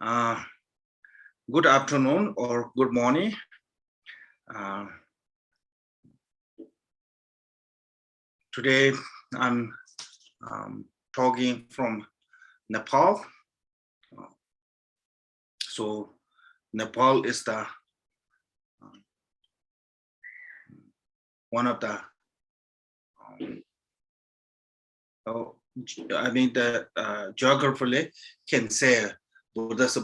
Uh, Good afternoon or good morning. Today I'm talking from Nepal. So Nepal is the one of the geographically can say Buddha's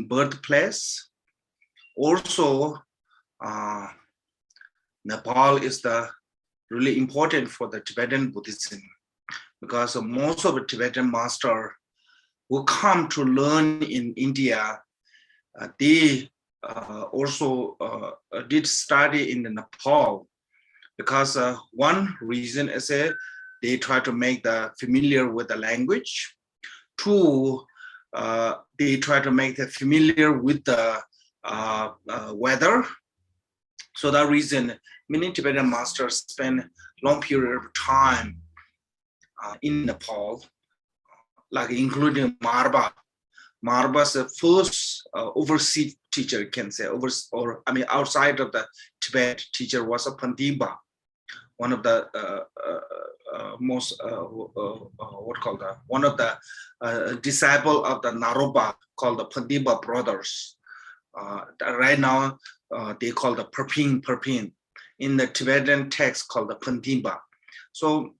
birthplace. Also, Nepal is the really important for the Tibetan Buddhism because most of the Tibetan masters who come to learn in India, they also did study in Nepal because one reason is they try to make the familiar with the language. Two, they try to make them familiar with the weather. So that reason, many Tibetan masters spend long period of time in Nepal, like including Marba. Marba's the first overseas teacher, you can say, outside of the Tibet teacher was a Pandimba, one of the one of the disciple of the Naropa called the Pandimba brothers. Right now, they call the Perpin in the Tibetan text called the Pandimba. So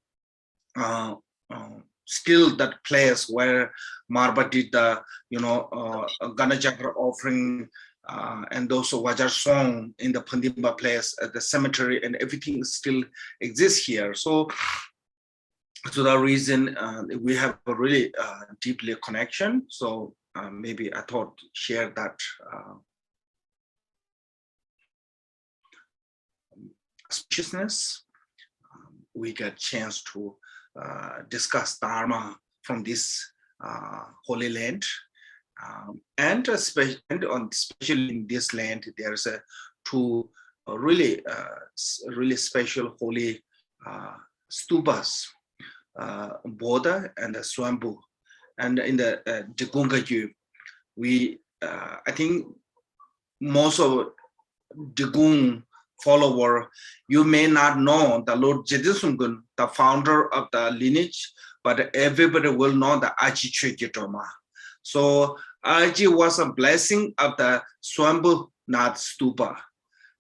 still that place where Marba did the Ganachakra offering and also Vajar song in the Pandimba place at the cemetery, and everything still exists here. So that reason we have a really deeply connection. So maybe I thought share that spaciousness. We get chance to discuss Dharma from this holy land, and especially in this land, there's two really special holy stupas, Bodha and Swambhu. And in the Drikung Achi, we I think most of Drikung follower, you may not know the Lord Jedisunggun, the founder of the lineage, but everybody will know the Achi Chögyatoma. So Achi was a blessing of the Swambhu Nath Stupa.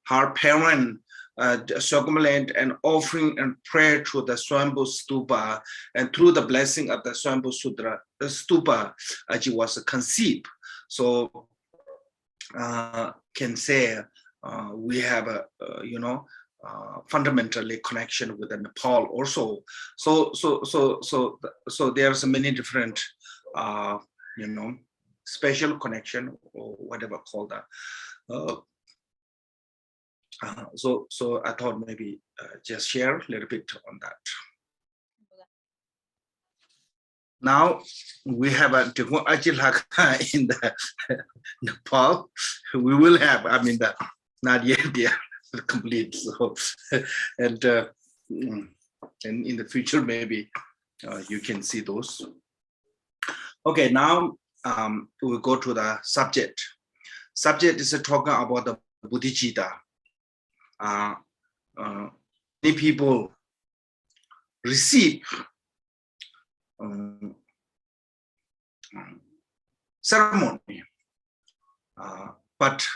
Her parent circumambulate and offering and prayer to the Swambhu Stupa, and through the blessing of the Swambhu Stupa, Achi was conceived. So can say we have a fundamentally connection with the Nepal also. So there's many different special connection or whatever called that. So I thought maybe just share a little bit on that. Now we have a Drikung Achi Lhakhang in the Nepal. We will have, not yet they are complete. So, and in the future maybe you can see those. Okay, now we'll go to the subject. Subject is talking about the Bodhicitta. Many people receive ceremony, but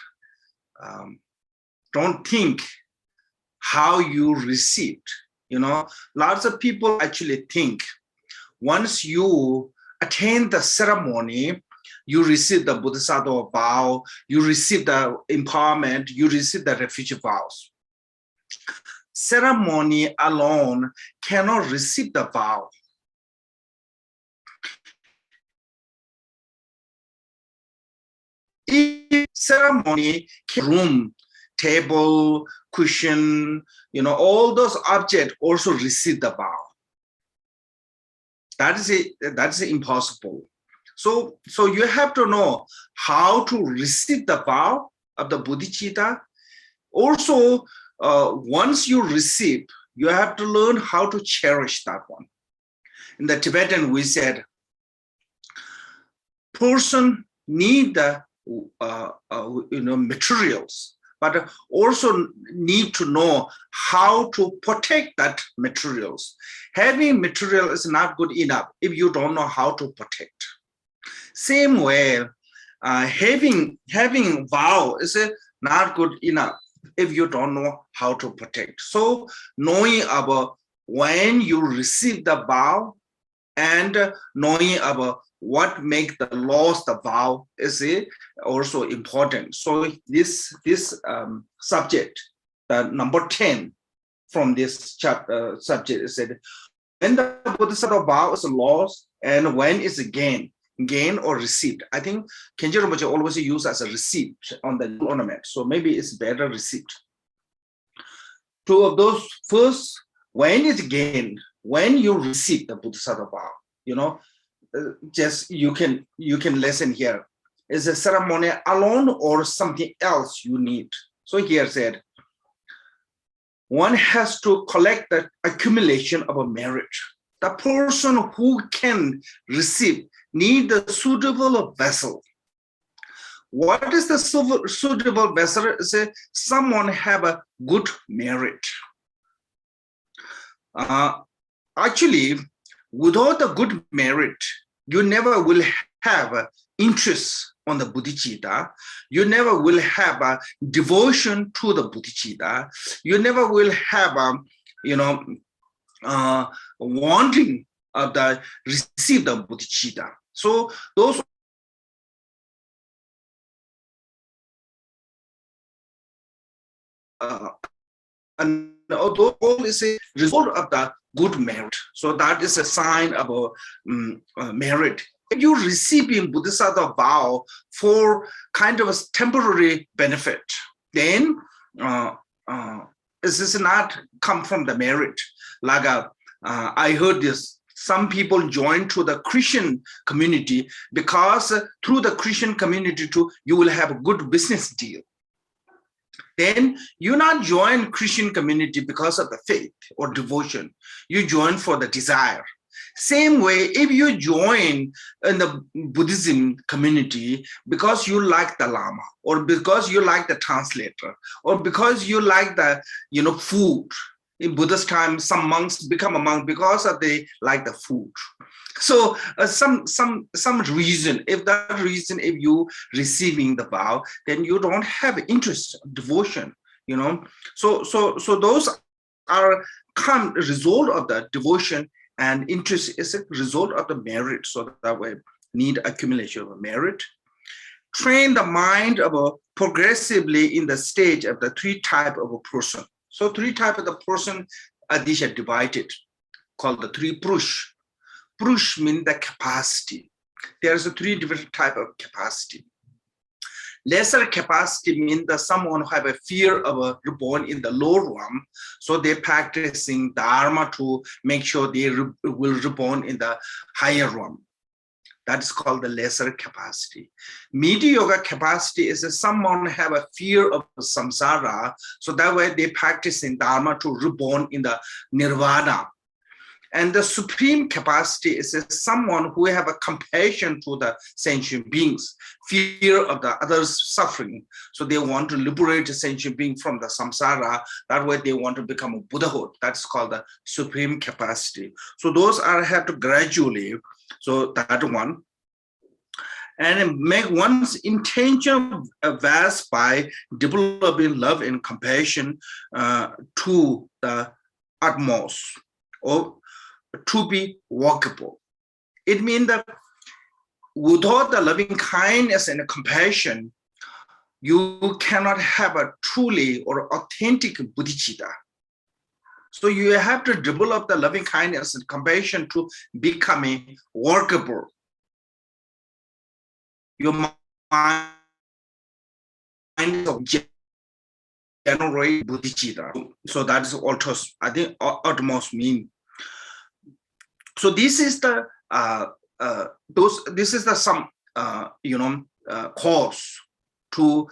don't think how you received. Lots of people actually think once you attain the ceremony, you receive the Bodhisattva vow, you receive the empowerment, you receive the refuge vows. Ceremony alone cannot receive the vow. If ceremony, room, table, cushion, all those objects also receive the vow. That's impossible. So you have to know how to receive the vow of the Bodhicitta. Also, once you receive, you have to learn how to cherish that one. In the Tibetan, we said, person need the materials, but also need to know how to protect that materials. Having material is not good enough if you don't know how to protect. Same way, having vow is not good enough if you don't know how to protect. So knowing about when you receive the vow and knowing about what make the laws the vow is also important. So this subject, number 10 from this chapter subject is said, when the Bodhisattva vow is lost and when is gain or received. I think Khenpo Rinpoche always use as a receipt on the ornament, so maybe it's better receipt. Two of those, first, when is gain, when you receive the Bodhisattva vow, just you can listen here. Is a ceremony alone or something else you need? So here said, one has to collect the accumulation of a merit. The person who can receive need a suitable vessel. What is the suitable vessel? Is someone have a good merit. Actually, without a good merit, you never will have interest on the bodhicitta. You never will have a devotion to the bodhicitta. You never will have wanting of the receive the bodhicitta. So those and all is a result of the good merit. So that is a sign of merit. If you receiving Bodhisattva vow for kind of a temporary benefit, then this is not come from the merit. Like I heard this, some people join to the Christian community because through the Christian community too, you will have a good business deal. Then you not join Christian community because of the faith or devotion. You join for the desire. Same way, if you join in the Buddhism community because you like the Lama, or because you like the translator, or because you like the food. In Buddha's time, some monks become a monk because they like the food. So some reason, if that reason, if you receiving the vow, then you don't have interest, devotion, So those are result of the devotion, and interest is a result of the merit. So that way, need accumulation of merit. Train the mind of progressively in the stage of the three type of a person. So three type of the person, these are divided, called the three purush. Purush means the capacity. There's a three different type of capacity. Lesser capacity means that someone who have a fear of reborn in the lower realm, so they're practicing dharma to make sure they will reborn in the higher realm. That is called the lesser capacity. Mediocre capacity is someone have a fear of samsara, so that way they practice in dharma to reborn in the nirvana. And the supreme capacity is someone who have a compassion to the sentient beings, fear of the others' suffering. So they want to liberate the sentient being from the samsara. That way they want to become a Buddhahood. That's called the supreme capacity. So those are have to gradually, so that one. And make one's intention vast by developing love and compassion to the utmost, or to be workable. It means that without the loving kindness and compassion, you cannot have a truly or authentic bodhicitta. So you have to develop the loving kindness and compassion to becoming workable. Your mind of generate bodhicitta. So that is also, I think, utmost mean. So this is the some cause to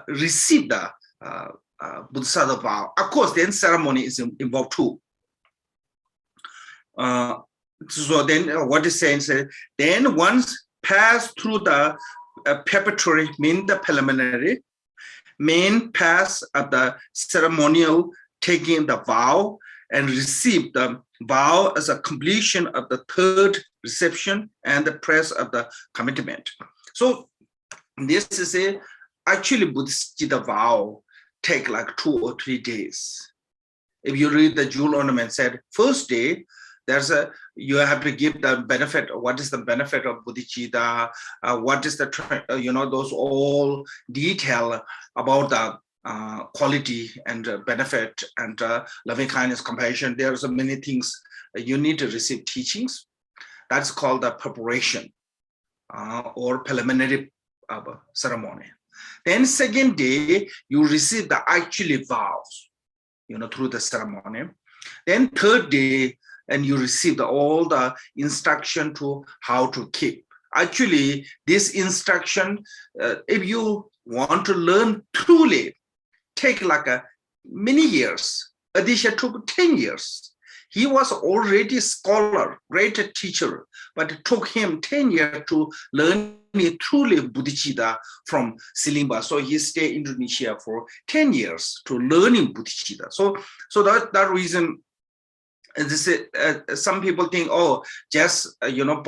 receive the Bodhisattva vow. Of course, then ceremony is involved too. So then what is saying? Then once pass through the preparatory means the preliminary, main pass of the ceremonial taking the vow and receive the vow as a completion of the third reception and the press of the commitment. So this is actually Buddhist vow take like 2 or 3 days. If you read the jewel ornament, said first day, you have to give the benefit. What is the benefit of bodhicitta? What is the those all detail about the quality and benefit and loving kindness, compassion. There are so many things you need to receive teachings. That's called the preparation or preliminary ceremony. Then second day you receive the actually vows, through the ceremony. Then third day, and you receive all the instruction to how to keep. Actually, this instruction, if you want to learn truly, take like many years. Adisha took 10 years. He was already a scholar, great teacher, but it took him 10 years to learn truly bodhicitta from Silimba. So he stayed in Indonesia for 10 years to learning bodhicitta. So that reason. And this is, some people think, oh, just attend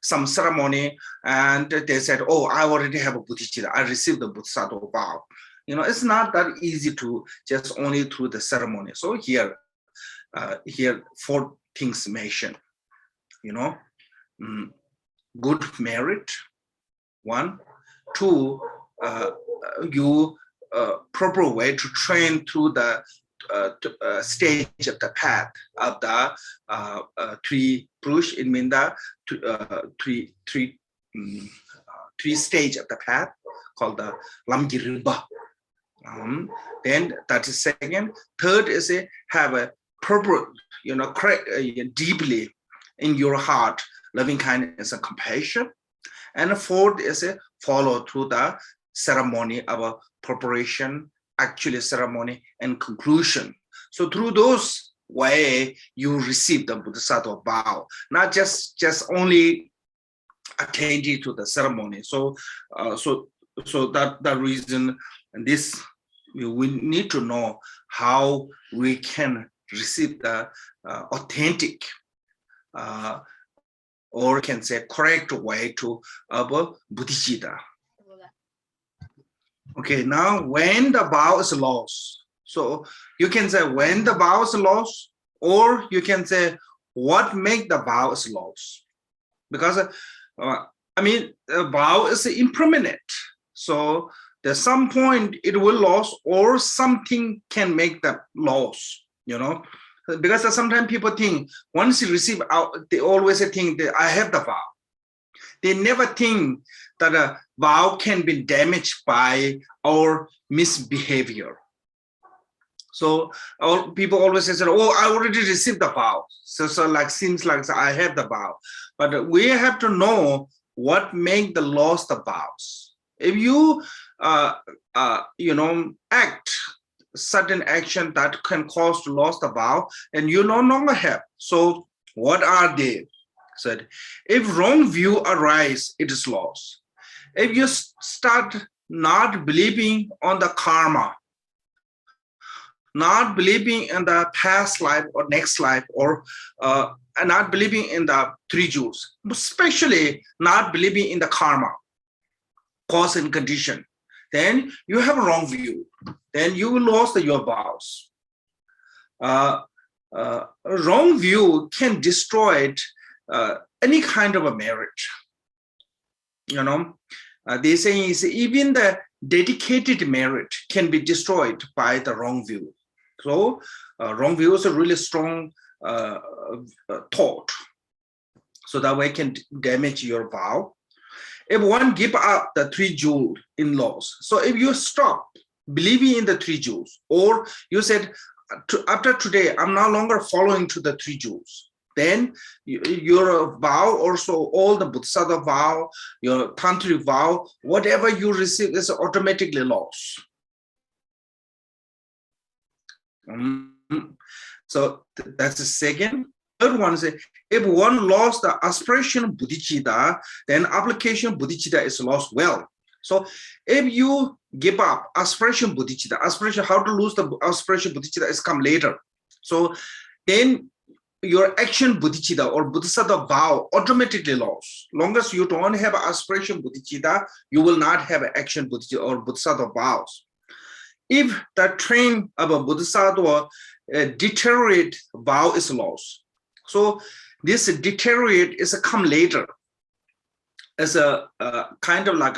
some ceremony, and they said, oh, I already have a bodhicitta. I received the bodhisattva vow. It's not that easy to just only through the ceremony. So here 4 things mentioned. Good merit. 1, 2, you. Proper way to train through the stage of the path of the 3 push. It means the 3 stage of the path called the Lamgiriba. Then that is second. Third is have a proper, deeply in your heart loving kindness and compassion. And fourth is follow through the ceremony of a preparation, actually ceremony, and conclusion. So through those way, you receive the bodhisattva vow, not just only attending to the ceremony. So that reason, and this we need to know how we can receive the authentic or can say correct way to bodhicitta. Okay, now when the vow is lost, so you can say when the vow is lost, or you can say what make the vow is lost, because the vow is impermanent. So there's some point it will lose, or something can make the loss. Because sometimes people think once you receive out, they always think that I have the vow. They never think that a vow can be damaged by our misbehavior. So people always say, oh, I already received the vow. So like seems like I have the vow. But we have to know what make the loss the vows. If you act certain action that can cause to loss the vow, and you no longer have. So what are they? Said, if wrong view arise, it is lost. If you start not believing on the karma, not believing in the past life or next life, or not believing in the 3 jewels, especially not believing in the karma, cause and condition, then you have a wrong view. Then you will lose your vows. Wrong view can destroy any kind of a marriage. They say is even the dedicated marriage can be destroyed by the wrong view. So wrong view is a really strong thought. So that way can damage your vow. If one give up the 3 jewel in-laws, so if you stop believing in the 3 jewels, or you said, after today, I'm no longer following to the 3 jewels, then your vow, also all the bodhisattva vow, your tantric vow, whatever you receive is automatically lost. So that's the second. Third one is If one lost the aspiration bodhicitta, then application bodhicitta is lost well. So if you give up aspiration bodhicitta, aspiration, how to lose the aspiration bodhicitta is come later. So then your action bodhicitta or bodhisattva vow automatically lost. Long as you don't have aspiration bodhicitta, you will not have action bodhicitta or bodhisattva vows. If the train of a bodhisattva deteriorate, vow is lost. So this deteriorate is a come later as a kind of like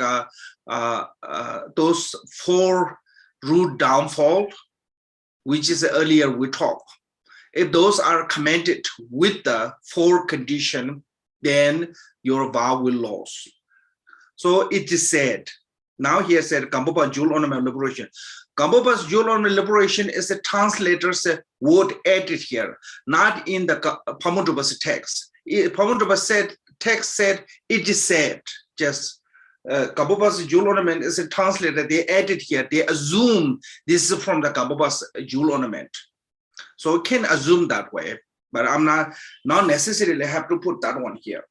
those 4 root downfall, which is earlier we talked. If those are commented with the 4 condition, then your vow will lose. So it is said, now here said, Gampopa Jewel Ornament Liberation. Gampopa's Jewel Ornament Liberation is a translator's word added here, not in the Pagmodrupa's text. Pagmodrupa's text said, it is said, just Gampopa's Jewel Ornament is a translator, they added here, they assume this is from the Gampopa's Jewel Ornament. So we can assume that way, but I'm not necessarily have to put that one here.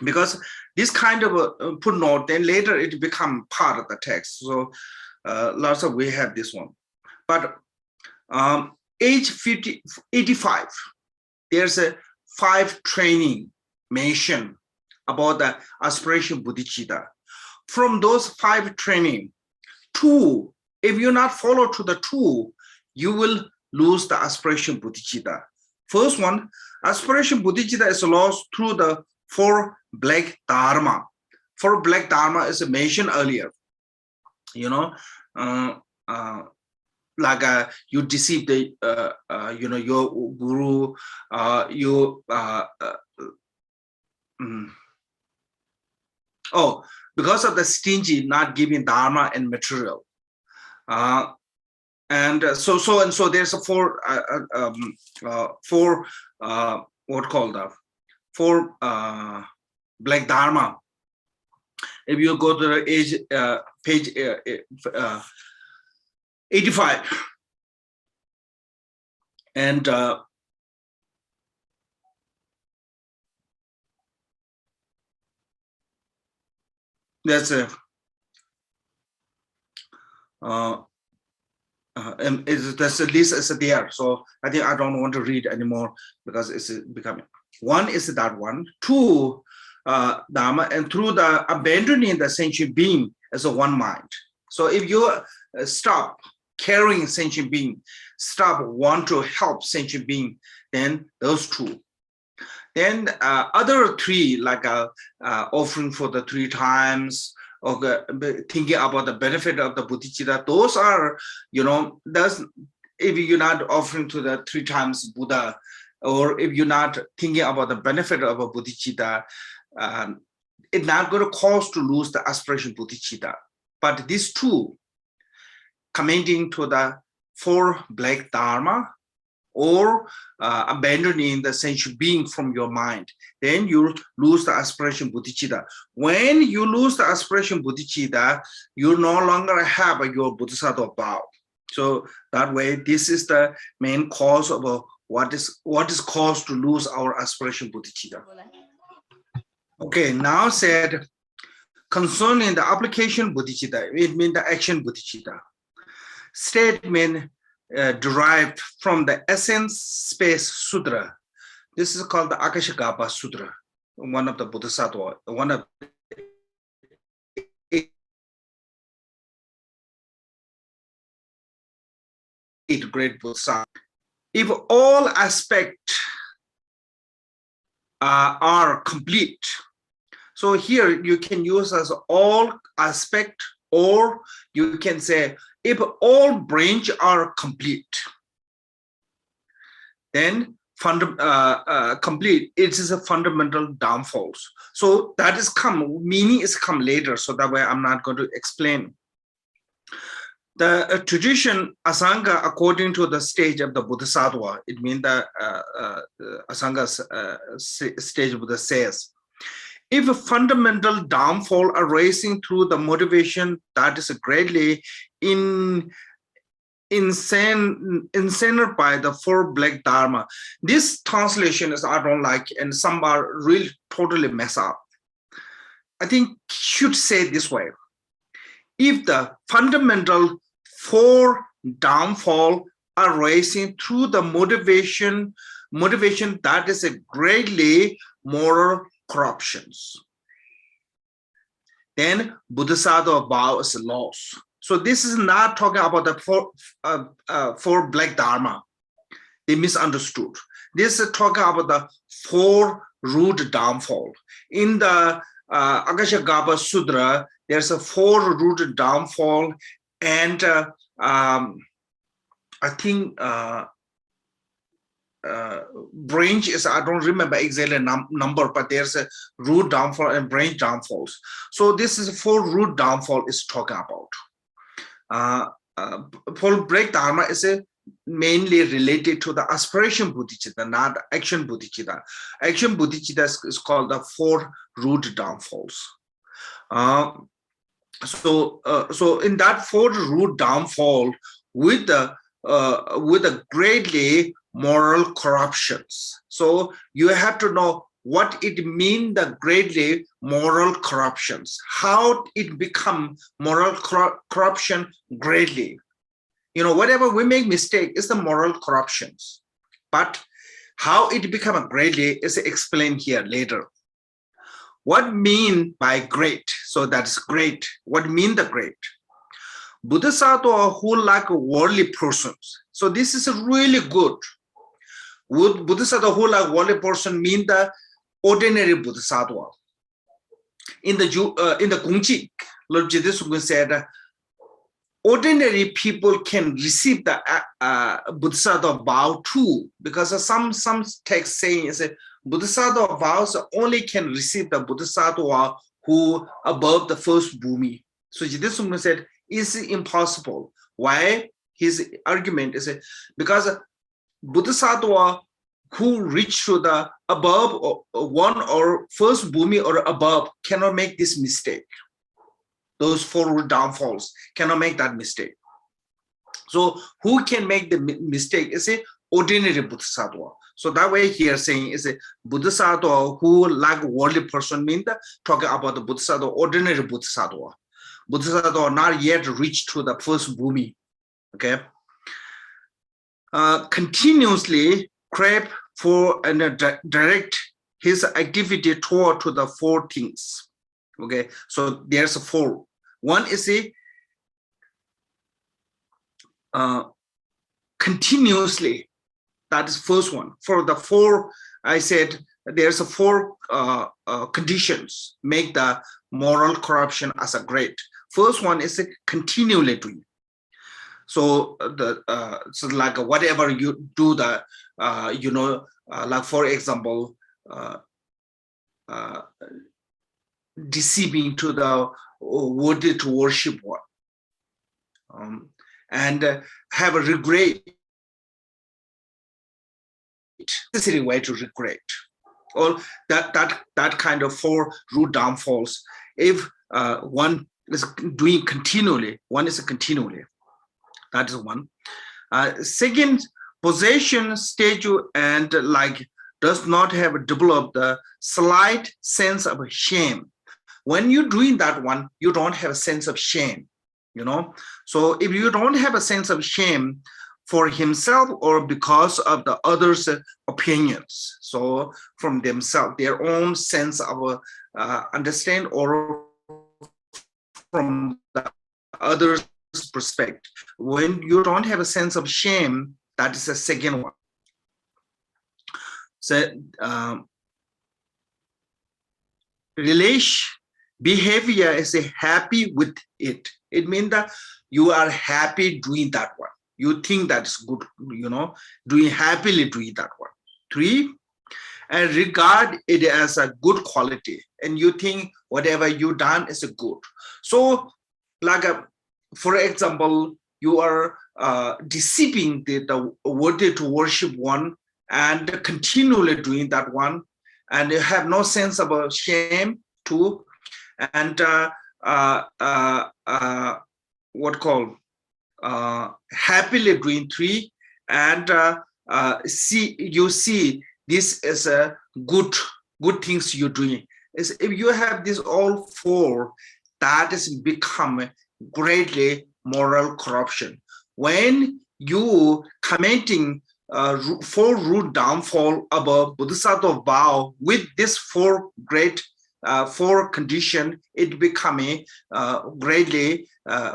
Because this kind of a footnote, then later it become part of the text. So lots of we have this one. But age 85, there's a 5 training mentioned about the aspiration bodhicitta. From those 5 training, 2, if you not follow to the 2, you will lose the aspiration bodhicitta. First one, aspiration bodhicitta is lost through the 4 black dharma. 4 black dharma is mentioned earlier. You know, like you deceive the you know, your guru, because of the stingy, not giving dharma and material. And so there's a 4 what called 4 black dharma. If you go to the page 85, and that's a that's a list is there. So I think I don't want to read anymore because it's becoming. 1 is that one, 2 dharma, and through the abandoning the sentient being as a one mind. So if you stop carrying sentient being, stop want to help sentient being, then those 2. Then other 3, like offering for the 3 times, or thinking about the benefit of the bodhicitta, those are, you know, if you're not offering to the 3 times Buddha, or if you're not thinking about the benefit of a bodhicitta, it's not going to cause to lose the aspiration bodhicitta. But these 2, commenting to the 4 black dharma, or abandoning the sentient being from your mind, then you lose the aspiration bodhicitta. When you lose the aspiration bodhicitta, you no longer have your bodhisattva vow. So that way, this is the main cause of what is caused to lose our aspiration bodhicitta. Okay, now said concerning the application bodhicitta, it means the action bodhicitta. Statement derived from the Essence Space Sutra. This is called the Akashagapa Sutra, one of the Bodhisattva, one of the 8 great Bodhisattvas. If all aspects are complete, so here you can use as all aspect, or you can say if all branches are complete, then complete, it is a fundamental downfalls. So that is meaning is come later, so that way I'm not going to explain. The tradition Asanga, according to the stage of the Bodhisattva, it means the Asanga's stage Buddha says, if a fundamental downfall arising through the motivation that is greatly insane by the four black dharma. This translation is I don't like, and some are really totally mess up. I think should say it this way. If the fundamental four downfall are rising through the motivation that is a greatly moral corruptions, then Bodhisattva vow is lost. So this is not talking about the four black dharma. They misunderstood. This is talking about the four root downfall. In the Akashagarbha Sudra, there's a four root downfall, and I think branch is, I don't remember exactly number, but there's a root downfall and branch downfalls. So this is four root downfall is talking about. For break dharma is mainly related to the aspiration bodhicitta, not action bodhicitta. Action bodhicitta is called the four root downfalls. So in that four root downfall, with the greatly moral corruptions. So you have to know what it means, the greatly moral corruptions, how it become moral corruption greatly. You know, whatever we make mistake is the moral corruptions, but how it become a greatly is explained here later. What mean by great? So that's great. What mean the great? Bodhisattva who like worldly persons. So this is really good. Would Bodhisattva who like worldly person mean the ordinary Bodhisattva? In the Gungchi, Lord Jidisukun said, ordinary people can receive the Bodhisattva vow too, because some text saying is a Bodhisattva vows only can receive the Bodhisattva who above the first bhumi. So Jidisukun said, is impossible. Why? His argument is because Bodhisattva who reach to the above or one or first bhumi or above cannot make this mistake. Those four downfalls cannot make that mistake. So who can make the mistake is a ordinary Bodhisattva. So that way here saying is a Bodhisattva who like worldly person mean that talking about the Bodhisattva, ordinary Bodhisattva. Bodhisattva not yet reached to the first bhumi. Okay. Continuously crave for and direct his activity toward to the four things. Okay, so there's a four. One is a continuously. That is first one. For the four, I said there's a four conditions make the moral corruption as a great. First one is a continually doing. So so like whatever you do the like for example deceiving to the worthy to worship one, and have a regret, necessary way to regret, or that kind of four root downfalls. If one is doing continually, one is continually. That is one. Second, possession stage and like does not have developed the slight sense of shame. When you're doing that one, you don't have a sense of shame, you know. So if you don't have a sense of shame for himself or because of the others' opinions, so from themselves, their own sense of understand, or from the others' perspective, when you don't have a sense of shame, that is the second one. So behavior is happy with it. It means that you are happy doing that one. You think that's good, you know, doing happily doing that one. 3, and regard it as a good quality, and you think whatever you done is a good. So like for example, you are deceiving the worthy to worship one and continually doing that one, and you have no sense of shame too, and what called happily doing three, and you see this is a good things you're doing. Is if you have this all four, that is become greatly moral corruption. When you commenting four root downfall of Bodhisattva vow with this four great four condition, it become a greatly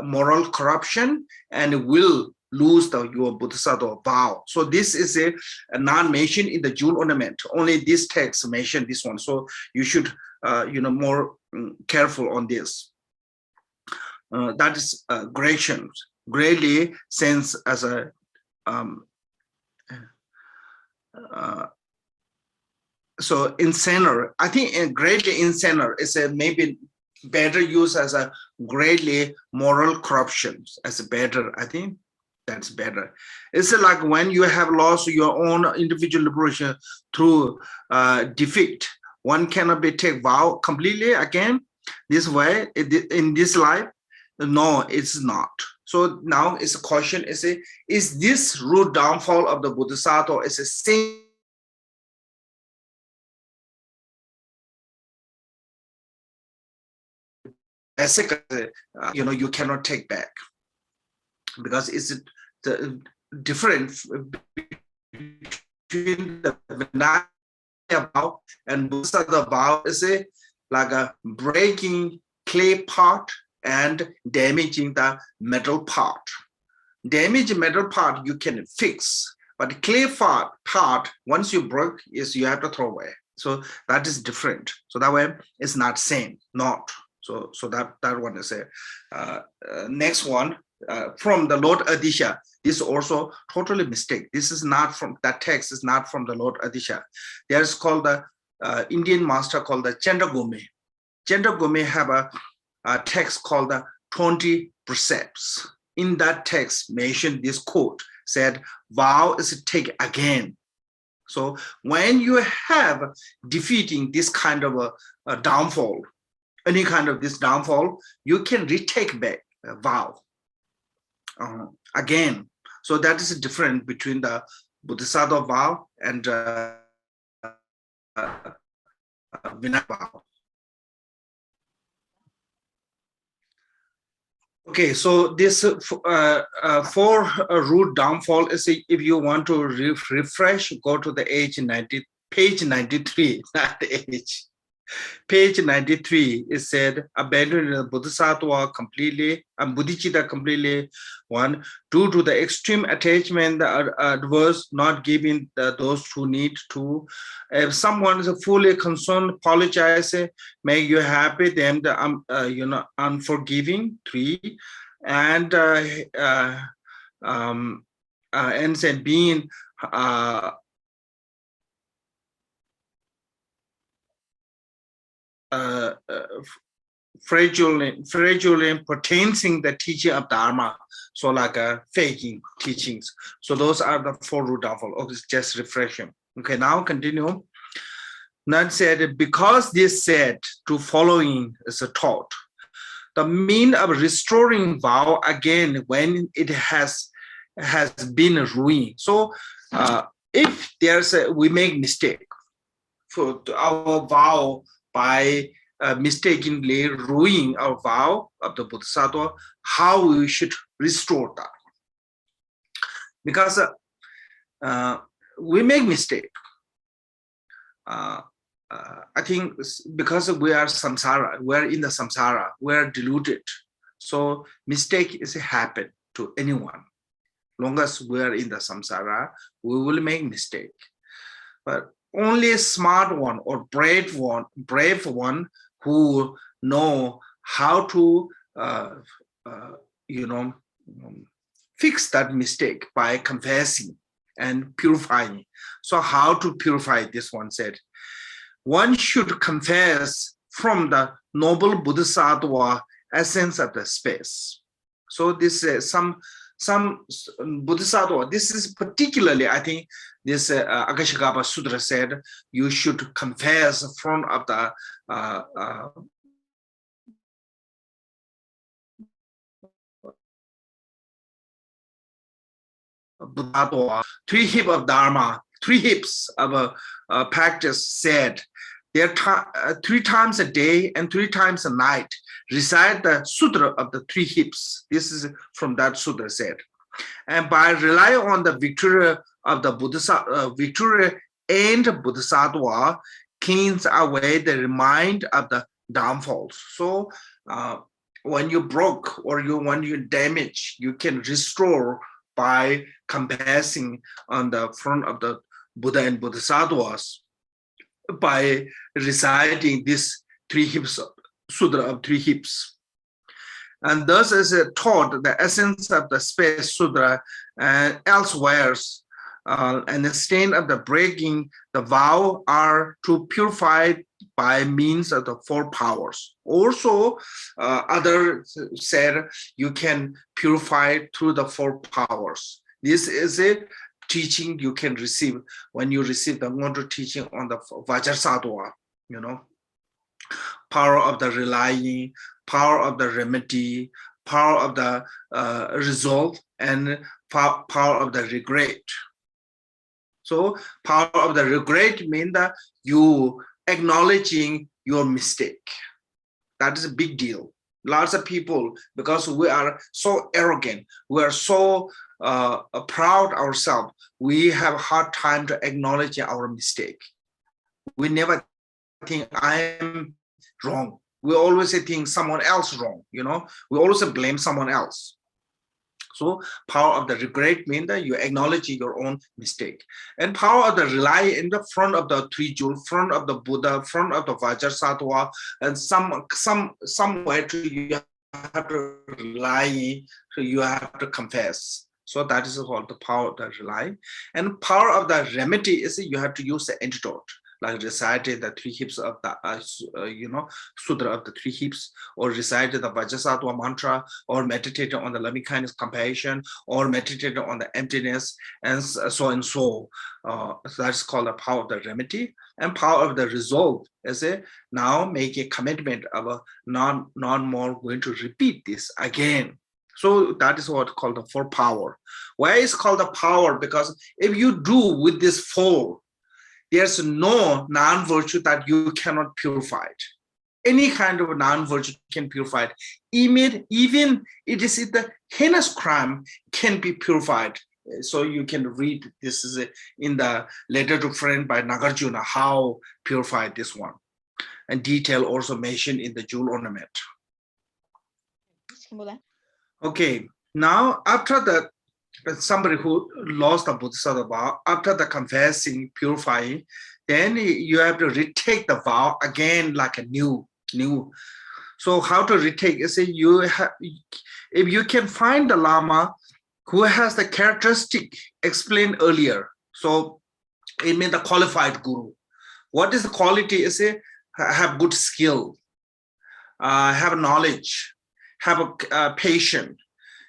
moral corruption and will lose your Bodhisattva vow. So this is a non-mentioned in the June ornament. Only this text mentioned this one. So you should more careful on this. That is greatly sense as a so insaner. I think greatly insaner is a maybe better use as a greatly moral corruption as a better. I think that's better. It's like when you have lost your own individual liberation through defeat, one cannot be take vow completely again this way in this life. No, it's not. So now it's a question: is this root downfall of the Bodhisattva is a same? You cannot take back, because it's the difference between the Vinaya vow and Bodhisattva vow is like a breaking clay pot and damaging the metal part. Damage metal part you can fix, but clay part once you broke is you have to throw away. So that is different. So that way it's not same, not. So that one is a next one from the Lord Adisha. This is also totally mistake. This is not from that text. Is not from the Lord Adisha. There's called the Indian master called the Chandagome. Chandagome have a text called the 20 precepts. In that text mentioned this quote said, vow is to take again. So when you have defeating this kind of a downfall, any kind of this downfall, you can retake back a vow again. So that is a difference between the Bodhisattva vow and Vinaya vow. Okay, so this four root downfall is if you want to refresh, go to the page 93, not the age. Page 93, it said, abandon the Bodhisattva completely, and Bodhicitta completely, one, due to the extreme attachment, the adverse, not giving those who need to. If someone is fully concerned, apologize, make you happy, then the, unforgiving, three, and said being fraudulent pertaining the teaching of Dharma, so like faking teachings. So those are the four root downfall. Okay, just refreshing. Okay, now continue. Nan said, because this said to following is a taught, the mean of restoring vow again when it has been ruined. So if there's we make mistake for our vow by mistakenly ruining our vow of the Bodhisattva, how we should restore that? Because we make mistake. I think because we are samsara, we are in the samsara, we are deluded. So mistake is happen to anyone. Long as we are in the samsara, we will make mistake. But only a smart one or brave one who know how to fix that mistake by confessing and purifying. So how to purify this one said, one should confess from the noble Bodhisattva essence of the space. So this is some Bodhisattva, this is particularly, I think, this Akashagapa Sutra said, you should confess from of the Bodhisattva, 3 hips of Dharma, 3 hips of practice said, there 3 times a day and 3 times a night recite the sutra of the 3 hips. This is from that sutra said. And by relying on the victory of the victory and Bodhisattva cleans away the mind of the downfalls. So when you broke or when you damage, you can restore by compassing on the front of the Buddha and Bodhisattvas by reciting this 3 hips sutra of 3 hips. And thus is taught the essence of the space sutra and elsewhere. And the stain of the breaking the vow are to purify by means of the 4 powers. Also, others said you can purify through the 4 powers. This is a teaching you can receive when you receive the Ngondro teaching on the Vajrasattva, you know, power of the relying, power of the remedy, power of the resolve, and power of the regret. So power of the regret means that you acknowledging your mistake. That is a big deal. Lots of people, because we are so arrogant, we are so proud ourselves, we have a hard time to acknowledge our mistake. We never think I am wrong. We always think someone else wrong, you know. We always blame someone else. So power of the regret means that you acknowledge your own mistake. And power of the rely in the front of the 3 jewels, front of the Buddha, front of the Vajrasattva, and somewhere you have to rely, so you have to confess. So that is called the power of the rely. And power of the remedy is you have to use the antidote, like recited the 3 hips of the sutra of the 3 hips, or recited the Vajrasattva mantra, or meditated on the loving kindness, compassion, or meditated on the emptiness, and so and so. That's called the power of the remedy. And power of the resolve is now make a commitment of not more going to repeat this again. So that is what called the 4 power. Why is called the power? Because if you do with this 4, there's no non-virtue that you cannot purify it. Any kind of non-virtue can purify it. Even it is the heinous crime can be purified. So you can read this is in the letter to friend by Nagarjuna, how purified this one. And detail also mentioned in the jewel ornament. Okay, now after the somebody who lost the Bodhisattva vow, after the confessing, purifying, then you have to retake the vow again like a new. So how to retake is if you can find the Lama who has the characteristic explained earlier. So it means the qualified guru. What is the quality? Is have good skill, have knowledge, have a patience,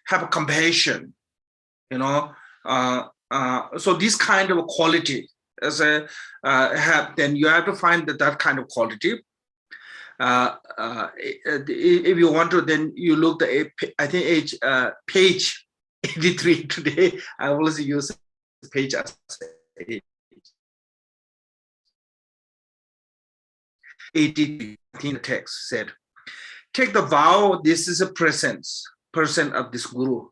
have a compassion. You know, so this kind of quality as then you have to find that kind of quality. If you want to, then you look the page 83 today. I always use page as 80 in the text said, take the vow. This is a presence of this guru.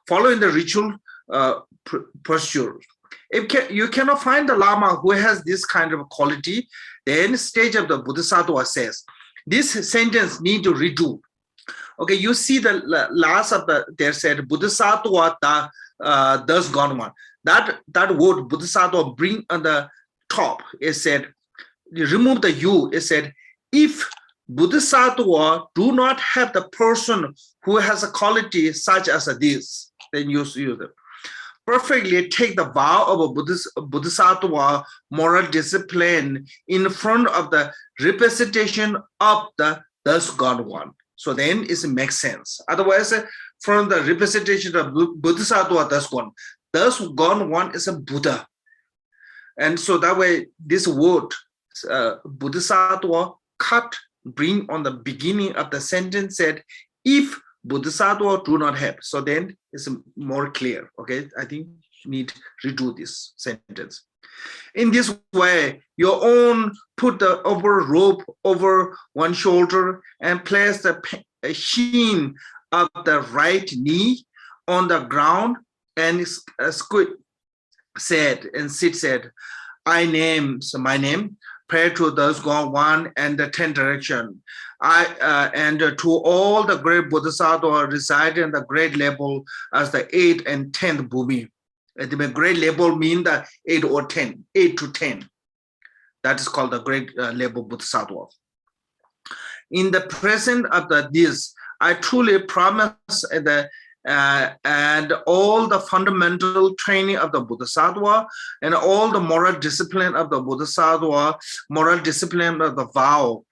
Following the ritual posture. If you cannot find the Lama who has this kind of quality, then stage of the Bodhisattva says, this sentence need to redo. Okay, you see the last of there said Bodhisattva does gone one. That word Bodhisattva bring on the top, it said, you remove the U, it said, if Bodhisattva do not have the person who has a quality such as this, then you perfectly take the vow of a Bodhisattva moral discipline in front of the representation of the thus gone one. So then it makes sense. Otherwise, from the representation of Bodhisattva thus gone one is a Buddha. And so that way, this word, Bodhisattva, cut, bring on the beginning of the sentence said, if Bodhisattva do not have, so then it's more clear. Okay, I think need to redo this sentence. In this way, your own put the upper rope over one shoulder and place the shin of the right knee on the ground, and Squid said, and Sid said, I name, so my name, pray to those gone one and the 10 direction. And to all the great Bodhisattva reside in the great level as the 8th and 10th Bhumi. The great level mean the 8 or 10, 8 to 10. That is called the great level Bodhisattva. In the present of this, I truly promise that and all the fundamental training of the Bodhisattva and all the moral discipline of the Bodhisattva, moral discipline of the vow,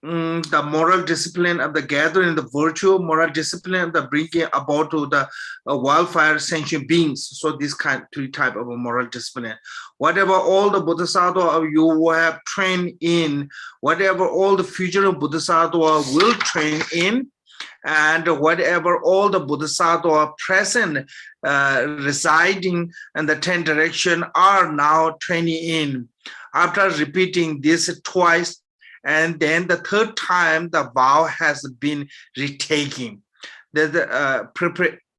the moral discipline of the gathering, the virtue, moral discipline of the bringing about to the wildfire sentient beings. So this three type of a moral discipline. Whatever all the Bodhisattva you have trained in, whatever all the future Bodhisattva will train in, and whatever all the Bodhisattva present residing in the 10 direction are now training in. After repeating this twice, and then the third time the vow has been retaken. The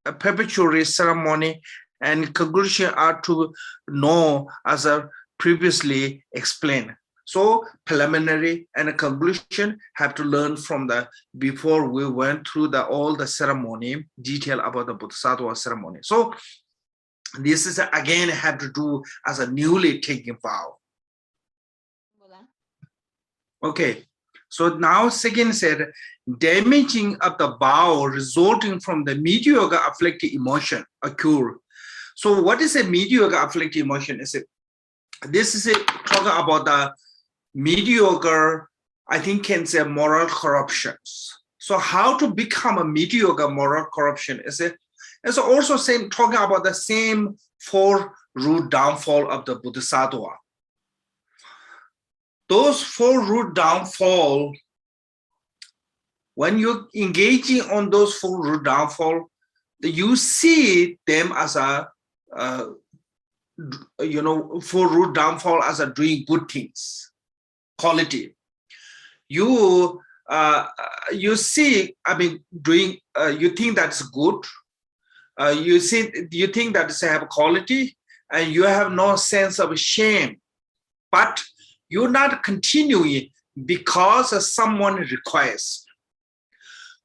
preparatory ceremony and conclusion are to know as I previously explained. So preliminary and conclusion have to learn from the before we went through all the ceremony detail about the Bodhisattva ceremony. So this is again have to do as a newly taken vow. Okay, so now second said damaging of the vow resulting from the mediocre afflictive emotion occur. So what is a mediocre afflictive emotion? Is it? This is talking about the mediocre, I think can say moral corruptions. So how to become a mediocre moral corruption is it? It's also same talking about the same 4 root downfall of the Bodhisattva. Those 4 root downfall, when you're engaging on those 4 root downfall, you see them as a 4 root downfall as a doing good things. Quality. You see, I mean, doing. You think that's good. You think that they have quality, and you have no sense of shame. But you're not continuing because someone requires.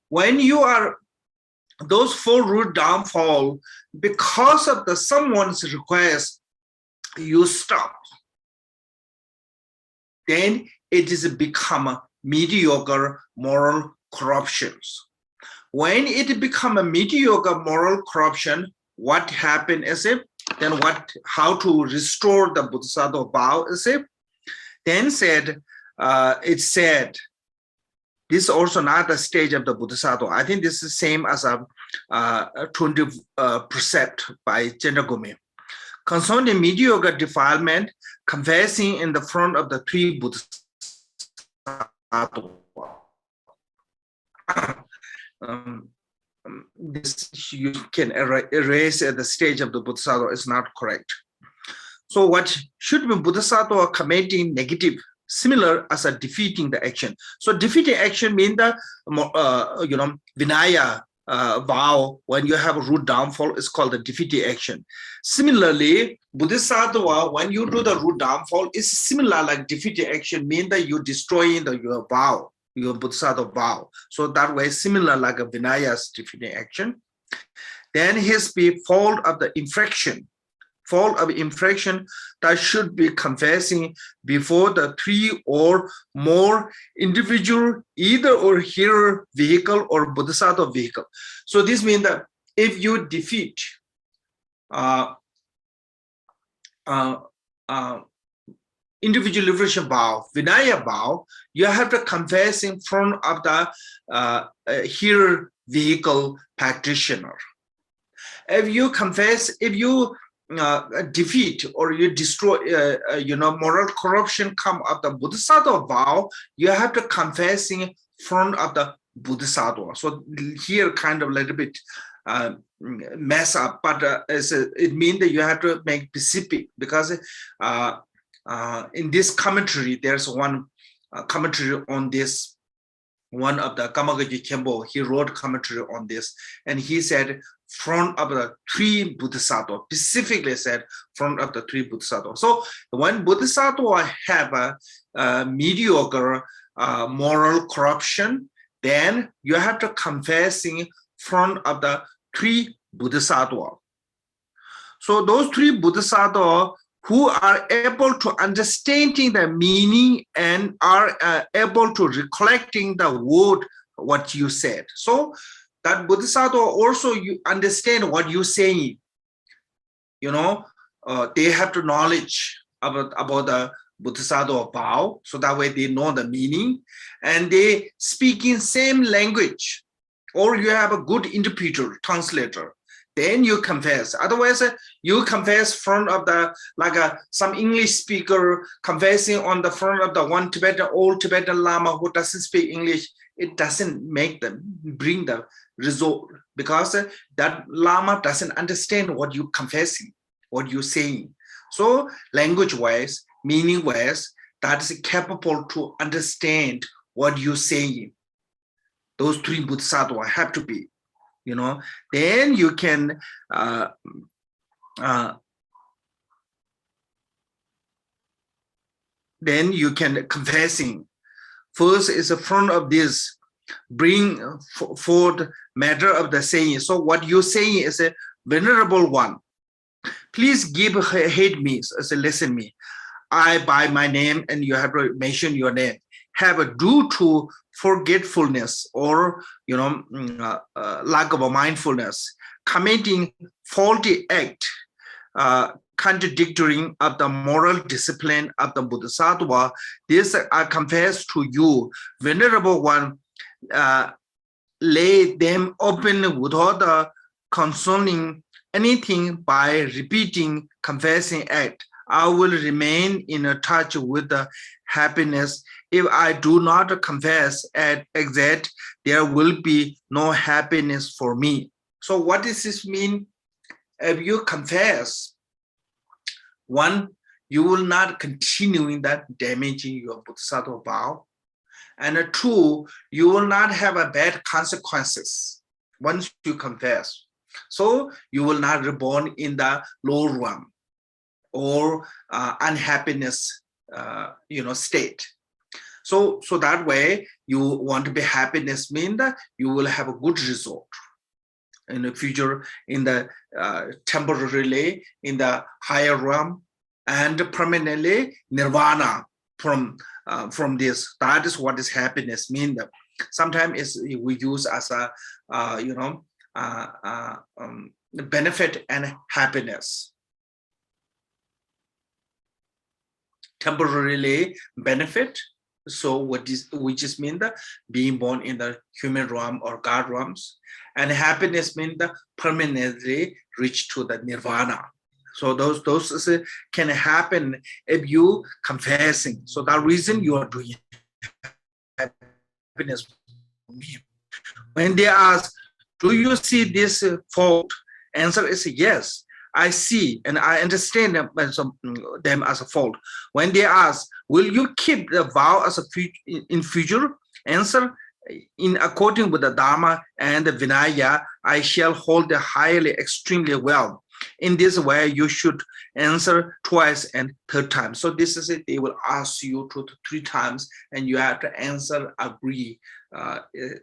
When you are those 4 root downfall, because of the someone's request, you stop. Then it is become a mediocre moral corruptions. When it become a mediocre moral corruption, what happened is it? Then how to restore the Bodhisattva vow is it? Then said, it said, this is also not the stage of the Bodhisattva. I think this is same as a 20 precept by Chendragumi. Concerning mediocre defilement, confessing in the front of the 3 Bodhisattvas. This you can erase at the stage of the Bodhisattva is not correct. So what should be Bodhisattva committing negative, similar as a defeating the action. So defeating action means the Vinaya vow, when you have a root downfall, is called the defeating action. Similarly, Bodhisattva, when you do the root downfall, is similar like defeating action, means that you're destroying your vow, your Bodhisattva vow. So that way, similar like a Vinaya's defeating action. Then his fault of the infraction. Fault of infraction that should be confessing before the 3 or more individual, either or hearer vehicle or Bodhisattva vehicle. So this means that if you defeat individual liberation vow, Vinaya vow, you have to confess in front of the hearer vehicle practitioner. If you confess, if you defeat or you destroy, moral corruption come of the Bodhisattva vow, you have to confess in front of the Bodhisattva. So here kind of a little bit mess up, but it means that you have to make specific, because in this commentary, there's one commentary on this. One of the Kamagaji Khenpo, he wrote commentary on this, and he said, front of the 3 bodhisattvas, specifically said front of the 3 bodhisattvas. So when bodhisattvas have a mediocre moral corruption, then you have to confess in front of the 3 bodhisattvas. So those 3 bodhisattvas who are able to understanding the meaning and are able to recollecting the word, what you said. So that bodhisattva also you understand what you're saying. You know, they have the knowledge about the bodhisattva vow, so that way they know the meaning, and they speak in same language, or you have a good interpreter, translator. Then you confess. Otherwise, you confess front of the, like some English speaker confessing on the front of the one Tibetan, old Tibetan Lama who doesn't speak English. It doesn't make them bring the result, because that Lama doesn't understand what you're confessing, what you're saying. So language-wise, meaning-wise, that is capable to understand what you're saying. Those 3 bodhisattvas have to be. You know, then you can confessing. First is the front of this, bring forth matter of the saying. So what you're saying is a venerable one. Please give heed me, as a listen me. I by my name, and you have to mention your name, have a due to forgetfulness, or lack of a mindfulness, committing faulty act, contradicting of the moral discipline of the bodhisattva. This I confess to you, venerable one, lay them open without concerning anything by repeating confessing act. I will remain in touch with the happiness. If I do not confess at exact, there will be no happiness for me. So what does this mean? If you confess, 1, you will not continue in that damaging your bodhisattva vow. And 2, you will not have a bad consequences once you confess. So you will not reborn in the lower realm or unhappiness state. So that way you want to be happiness, mean that you will have a good result in the future, in the temporarily in the higher realm, and permanently nirvana from this. That is what is happiness mean. That sometimes we use as a benefit and happiness. Temporarily benefit, so which is mean that being born in the human realm or God realms, and happiness mean that permanently reach to the nirvana. So those can happen if you confessing. So that reason you are doing happiness. When they ask, do you see this fault? Answer is yes. I see and I understand them as a fault. When they ask, will you keep the vow as in future? Answer, in according with the Dharma and the Vinaya, I shall hold the highly extremely well. In this way, you should answer twice and 3rd time. So this is it. They will ask you 2 to 3 times, and you have to answer, agree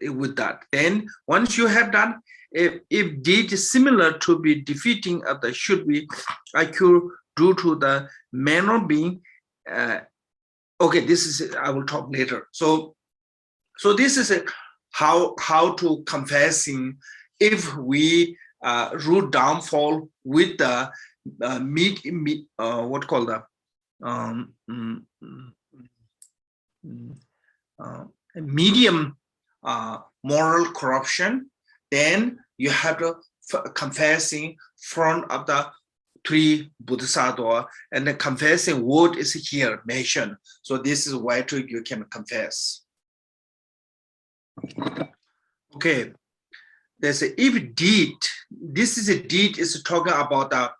with that. Then once you have done, if deed is similar to be defeating of the should be occur due to the manner being okay, this is I will talk later. So this is how to confessing if we root downfall with the what called the medium moral corruption. Then you have to confessing front of the 3 bodhisattvas, and the confessing word is here mentioned. So this is why you can confess. Okay, there's a if deed. This is a deed is talking about the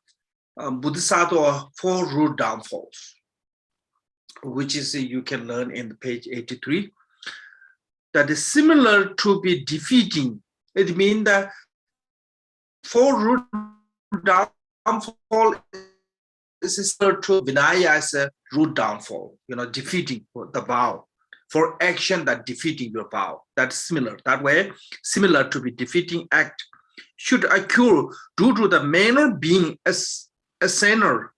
Bodhisattva 4 root downfalls, which is you can learn in page 83. That is similar to be defeating. It means that 4 root downfall is similar to Vinaya as a root downfall, defeating the vow. For action that defeating your vow. That's similar. That way, similar to be defeating act should occur due to the manner being a sinner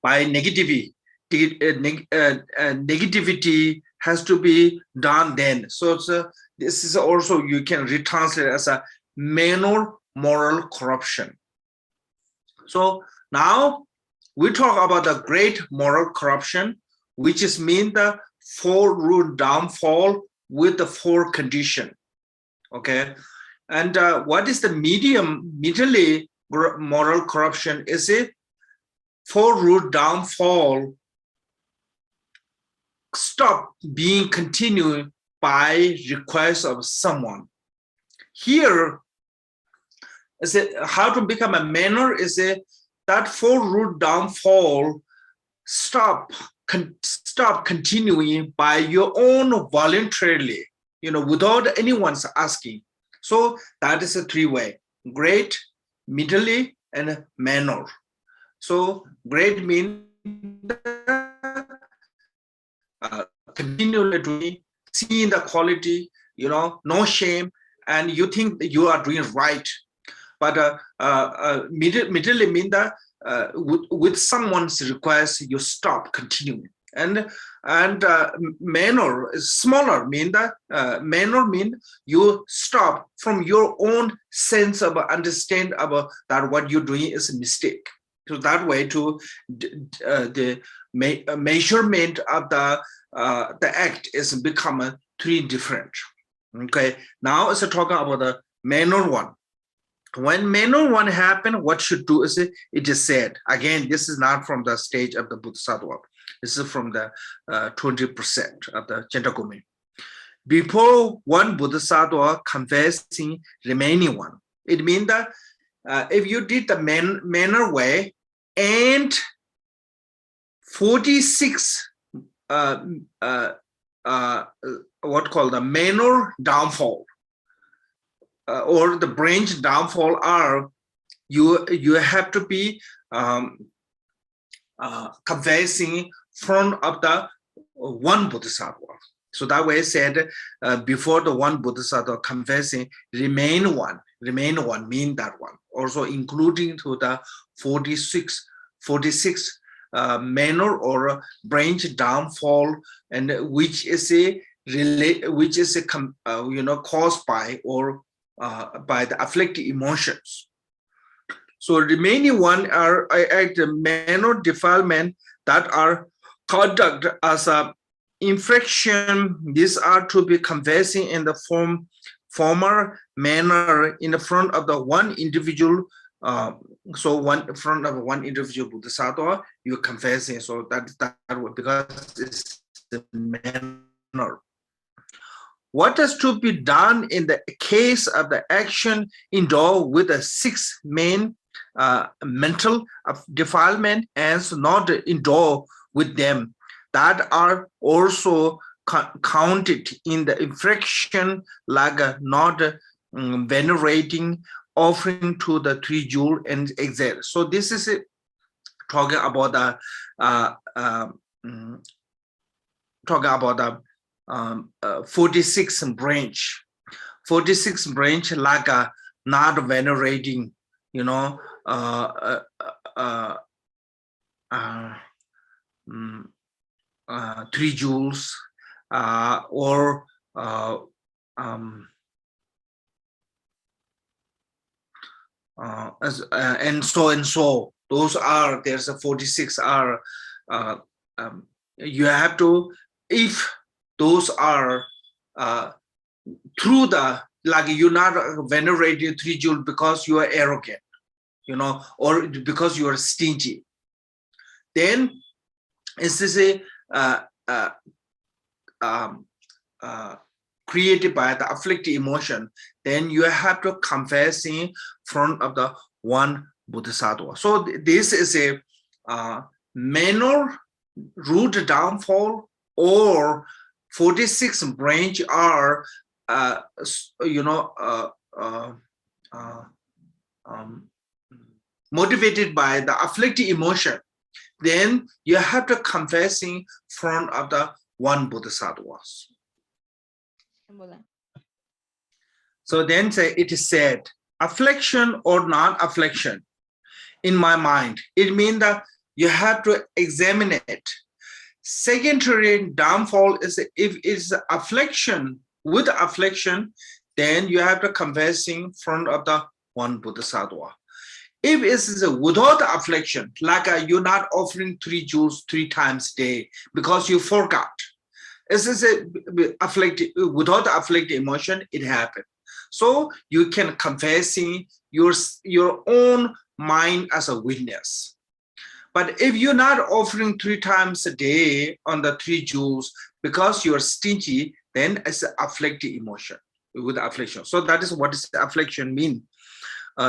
by negativity. Negativity has to be done then. So this is also you can retranslate as a manner moral corruption. So now we talk about the great moral corruption, which is mean the 4 root downfall with the 4 condition. Okay, and what is the medially moral corruption? Is it 4 root downfall stop being continued by request of someone? Here is it how to become a manner? Is it that 4 root downfall stop continuing by your own voluntarily, without anyone's asking. So that is a 3-way: great, middly, and manner. So great means continually doing, seeing the quality, no shame, and you think that you are doing right. But middle mean that with someone's request, you stop continuing. And manner is smaller, mean that manner mean you stop from your own sense of understand about that what you're doing is a mistake. So that way to the measurement of the act is become 3 different. Okay, now it's talking about the manner one. When manner one happen, what should do is it is said. Again, this is not from the stage of the Bodhisattva. This is from the 20% of the Gentagumi. Before one Bodhisattva confessing remaining one, it means that if you did the manner way and 46 what called the manner downfall, or the branch downfall are you have to be confessing front of the one Bodhisattva. So that way said before the one Bodhisattva confessing remain one mean that one, also including to the 46 manner or branch downfall, and which is caused by or by the afflicted emotions. So remaining one are the manner defilement that are conduct as a infraction. These are to be confessing in the former manner in the front of the one individual. So in front of one individual Bodhisattva, you're confessing. So that because it's the manner. What is to be done in the case of the action endowed with the 6 main mental defilement and not endowed with them, that are also counted in the infraction, like not venerating, offering to the 3 jewel and exile. So this is talking about the 46 branch. 46 branch like not venerating, 3 jewels, or and so. Those are, there's a 46 are, you have to, if those are through the, like you're not venerating 3 jewels because you are arrogant, or because you are stingy, then is this a created by the afflictive emotion, then you have to confess in front of the one Bodhisattva. So this is a minor root downfall, or 46 branch are motivated by the afflictive emotion. Then you have to confess in front of the one Bodhisattva. So then it is said, affliction or non-affliction in my mind, it means that you have to examine it. Secondary downfall is if it's affliction with affliction, then you have to confess in front of the one Bodhisattva. If it's without affliction, like you're not offering 3 jewels 3 times a day because you forgot. This is without afflicted emotion, it happened. So you can confess in your own mind as a witness. But if you're not offering 3 times a day on the 3 jewels because you're stingy, then it's an afflicted emotion with affliction. So that is what does affliction mean.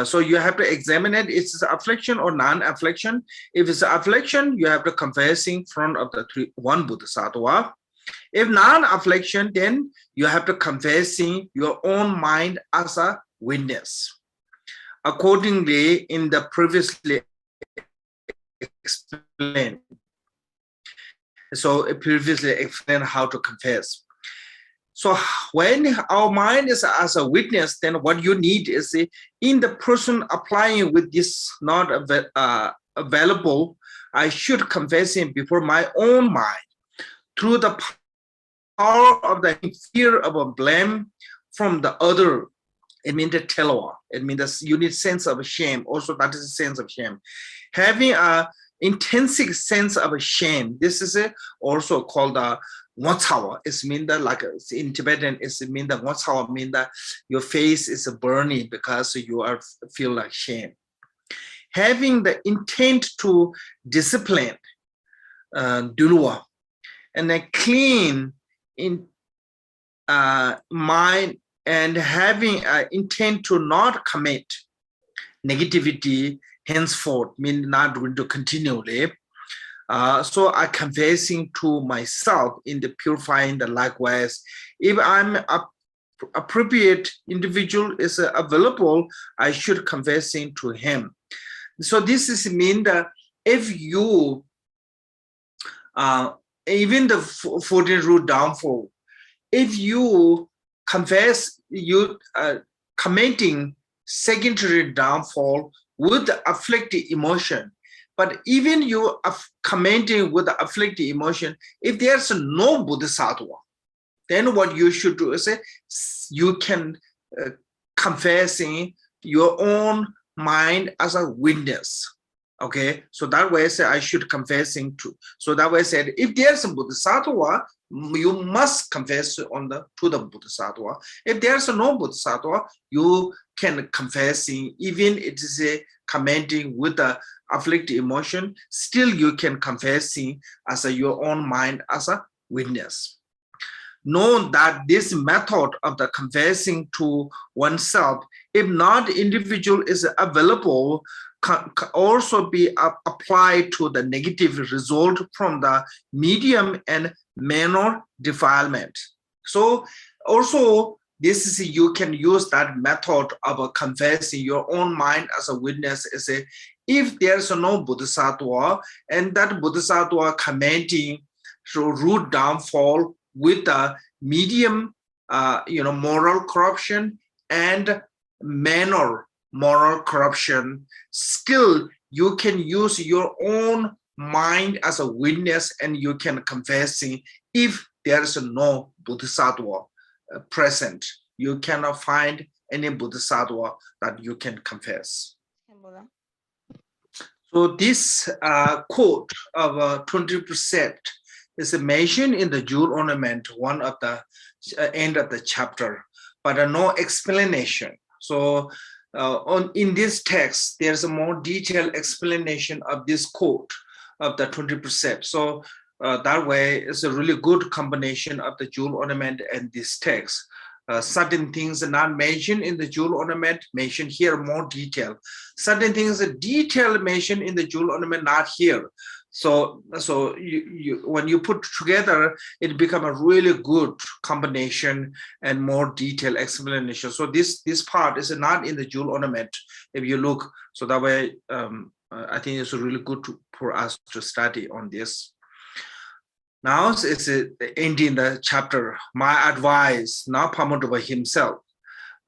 So you have to examine it. It's affliction or non-affliction. If it's affliction, you have to confess in front of the one Bodhisattva. If non-affliction, then you have to confess in your own mind as a witness. Accordingly, in the previously explained. So previously explained how to confess. So when our mind is as a witness, then what you need is in the person applying with this not available, I should confess him before my own mind through the power of the fear of a blame from the other. It means the teloa. It means the unit sense of shame. Also, that is a sense of shame. Having a intensive sense of shame. This is also called a Ngotsawa. It's mean that like in Tibetan, it's mean that Ngotsawa mean that your face is burning because you feel like shame. Having the intent to discipline Dulwa and then clean in mind and having an intent to not commit negativity henceforth, mean not going to continually. So I confessing to myself in the purifying the likewise. If I'm appropriate individual is available, I should confessing to him. So this is mean that if you even the 14 root downfall, if you confess you commenting secondary downfall with the afflicted emotion, but even you are commenting with the afflicted emotion, if there's no Bodhisattva, then what you should do is you can confessing your own mind as a witness. Okay, so that way I say I should confessing to. So that way I said, if there's a Bodhisattva, you must confess to the Bodhisattva. If there's no Bodhisattva, you can confessing, even it is a commenting with the afflicted emotion, still you can confessing as your own mind as a witness. Know that this method of the confessing to oneself, if not individual is available, can also be applied to the negative result from the medium and minor defilement. So also this is you can use that method of confessing your own mind as a witness. Is if there's no Bodhisattva and that Bodhisattva commenting to root downfall with the medium moral corruption and minor moral corruption, still you can use your own mind as a witness and you can confessing. If there is no Bodhisattva present, you cannot find any Bodhisattva that you can confess. So this quote of 20% is mentioned in the jewel ornament, one of the end of the chapter, but no explanation. So in this text, there's a more detailed explanation of this quote of the 20%. So that way it's a really good combination of the jewel ornament and this text. Certain things are not mentioned in the jewel ornament, mentioned here more detail. Certain things are detailed mentioned in the jewel ornament, not here. So when you put together, it becomes a really good combination and more detailed explanation. So this part is not in the jewel ornament. If you look, so that way, I think it's really good for us to study on this. Now it's ending the chapter. My advice, now Pagmodrupa himself,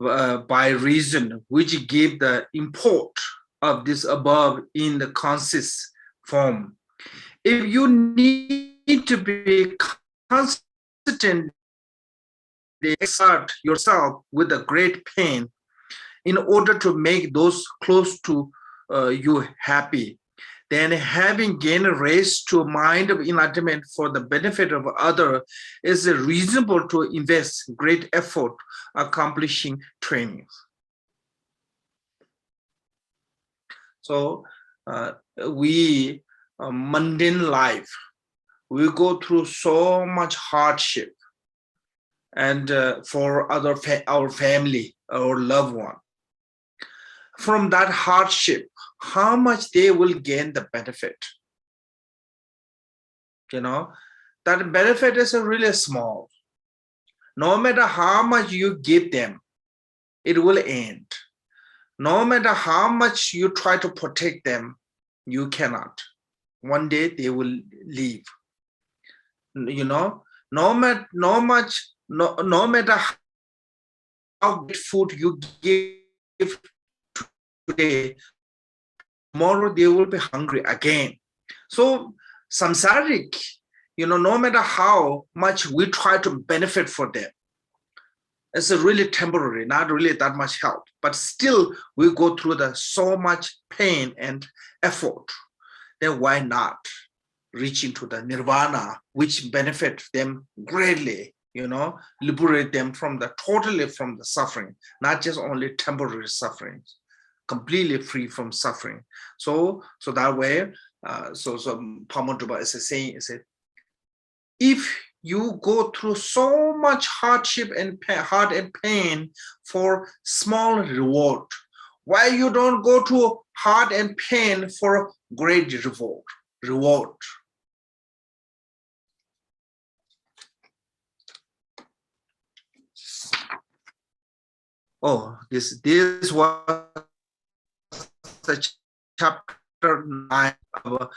by reason which give the import of this above in the conscious form. If you need to be consistent, exert yourself with a great pain in order to make those close to you happy, then having gained a race to a mind of enlightenment for the benefit of others is reasonable to invest great effort accomplishing training. So we mundane life, we go through so much hardship, and for our family, our loved one. From that hardship, how much they will gain the benefit? You know, that benefit is really small. No matter how much you give them, it will end. No matter how much you try to protect them, you cannot. One day they will leave. You know, no matter how good food you give today, tomorrow they will be hungry again. So samsaric, you know, no matter how much we try to benefit for them, it's a really temporary, not really that much help, but still we go through so much pain and effort. Then why not reach into the nirvana, which benefit them greatly, you know, liberate them from totally from the suffering, not just only temporary sufferings, completely free from suffering. So that way, so Pagmodrupa is saying, if you go through so much hardship and hard and pain for small reward, why you don't go to hard and pain for great reward? Oh, this was the chapter 9 of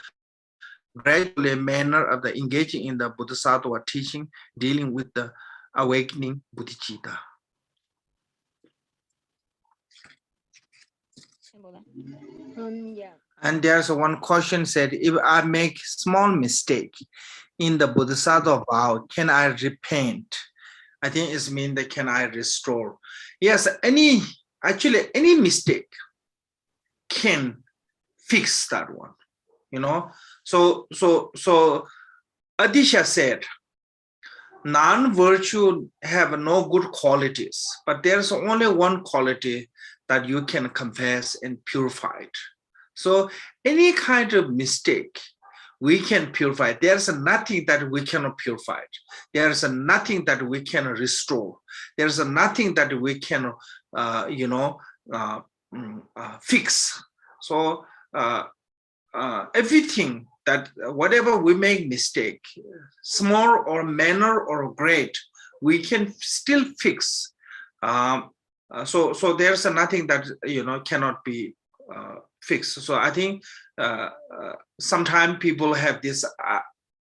gradual manner of the engaging in the Bodhisattva teaching, dealing with the awakening bodhicitta. Yeah. And there's one question said, if I make small mistake in the Bodhisattva vow, can I repent? I think it's mean that can I restore? Yes, any mistake can fix that one, you know. So Adisha said, non-virtue have no good qualities, but there's only one quality that you can confess and purify it. So any kind of mistake, we can purify. There's nothing that we cannot purify. There's nothing that we can restore. There's nothing that we can, fix. So everything that whatever we make mistake, small or minor or great, we can still fix. So there's nothing that cannot be fixed. So I think sometimes people have this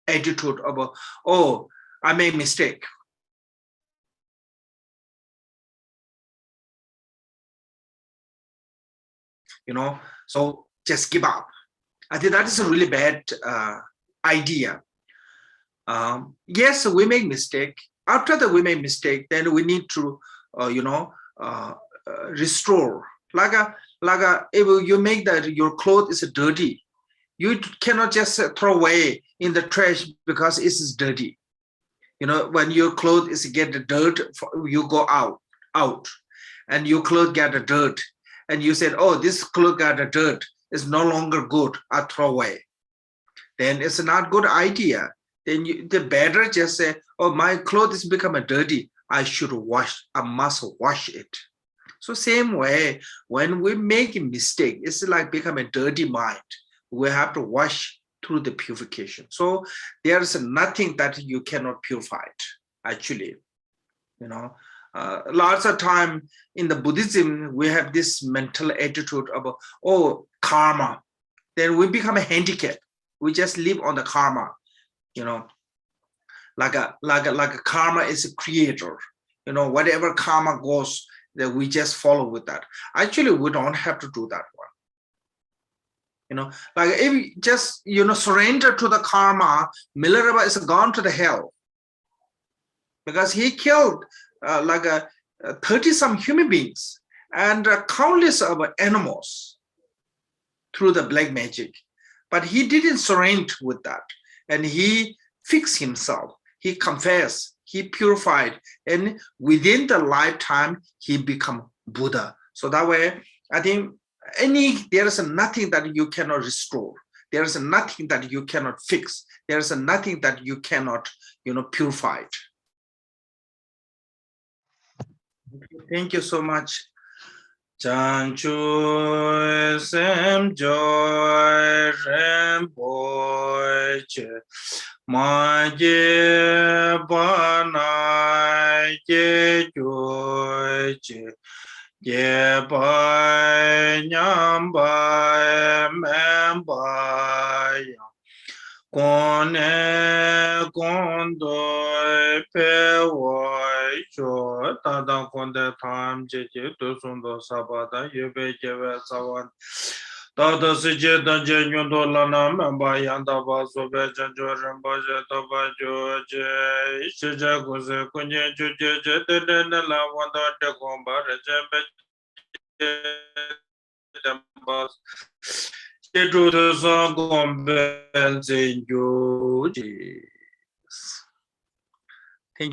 attitude of, oh, I made mistake. So just give up. I think that is a really bad idea. Yes, we make mistake. After that we make mistake, then we need to, restore. Like if you make that your clothes is dirty, you cannot just throw away in the trash because it is dirty. When your clothes get the dirt, you go out, and your clothes get the dirt, and you said, oh, this clothes got the dirt, is no longer good, I throw away. Then it's not good idea. then the better just say, oh, my clothes become dirty, I should wash, I must wash it. So same way, when we make a mistake, it's like become a dirty mind. We have to wash through the purification. So there's nothing that you cannot purify it, actually. You know, lots of time in the Buddhism, we have this mental attitude about, oh, karma. Then we become a handicap. We just live on the karma, you know, like a karma is a creator. You know, whatever karma goes, that we just follow with that. Actually, we don't have to do that one. You know, like if you just, you know, surrender to the karma, Milarepa is gone to the hell. Because he killed 30 some human beings and countless of animals through the black magic. But he didn't surrender with that. And he fixed himself. He confessed, he purified, and within the lifetime, he become Buddha. So that way, I think there is nothing that you cannot restore. There is nothing that you cannot fix. There is nothing that you cannot, you know, purify it. Thank you so much. Chanchu sem joy Rinpoche ma je ba je joy je ba nyam ba mem ba Kone kondo pe wai cho tada konde tham je tu sundo sabada yube jeve sawan tada si je dan je nyundo lana memba yanda ba sobe janjo rinpa je toba jo je ishe je kuse kunye ju je te dene la wanda de komba re je be je dembas Thank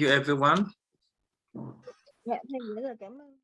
you, everyone. Dạ, thầy rất là cảm ơn.